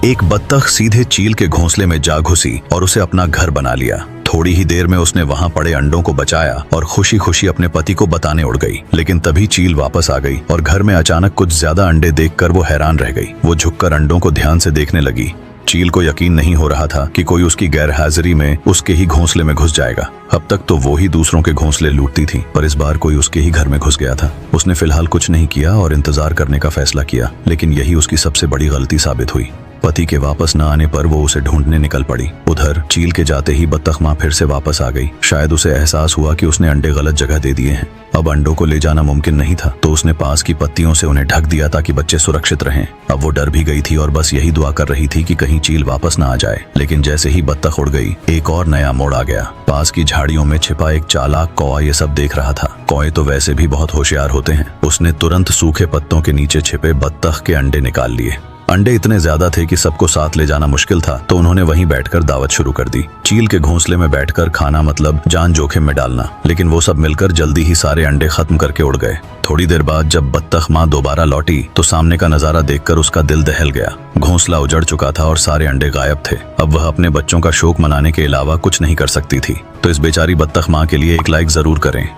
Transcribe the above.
एक बत्तख सीधे चील के घोंसले में जा घुसी और उसे अपना घर बना लिया। थोड़ी ही देर में उसने वहां पड़े अंडों को बचाया और खुशी खुशी अपने पति को बताने उड़ गई। लेकिन तभी चील वापस आ गई और घर में अचानक कुछ ज्यादा अंडे देखकर वो हैरान रह गई। वो झुककर अंडों को ध्यान से देखने लगी। चील को यकीन नहीं हो रहा था कि कोई उसकी गैरहाजिरी में उसके ही घोंसले में घुस जाएगा। अब तक तो वो ही दूसरों के घोंसले लूटती थी, पर इस बार कोई उसके ही घर में घुस गया था। उसने फिलहाल कुछ नहीं किया और इंतजार करने का फैसला किया, लेकिन यही उसकी सबसे बड़ी गलती साबित हुई। पति के वापस न आने पर वो उसे ढूंढने निकल पड़ी। उधर चील के जाते ही बत्तख माँ फिर से वापस आ गई। शायद उसे एहसास हुआ कि उसने अंडे गलत जगह दे दिए हैं। अब अंडों को ले जाना मुमकिन नहीं था, तो उसने पास की पत्तियों से उन्हें ढक दिया ताकि बच्चे सुरक्षित रहें। अब वो डर भी गई थी और बस यही दुआ कर रही थी कि कहीं चील वापस न आ जाए। लेकिन जैसे ही बत्तख उड़ गई, एक और नया मोड़ आ गया। पास की झाड़ियों में छिपा एक चालाक कौवा ये सब देख रहा था। कौवे तो वैसे भी बहुत होशियार होते हैं। उसने तुरंत सूखे पत्तों के नीचे छिपे बत्तख के अंडे निकाल लिए। अंडे इतने ज्यादा थे कि सबको साथ ले जाना मुश्किल था, तो उन्होंने वहीं बैठकर दावत शुरू कर दी। चील के घोंसले में बैठकर खाना मतलब जान जोखिम में डालना। लेकिन वो सब मिलकर जल्दी ही सारे अंडे खत्म करके उड़ गए। थोड़ी देर बाद जब बत्तख माँ दोबारा लौटी तो सामने का नजारा देखकर उसका दिल दहल गया। घोंसला उजड़ चुका था और सारे अंडे गायब थे। अब वह अपने बच्चों का शोक मनाने के अलावा कुछ नहीं कर सकती थी। तो इस बेचारी बत्तख माँ के लिए एक लाइक जरूर करें।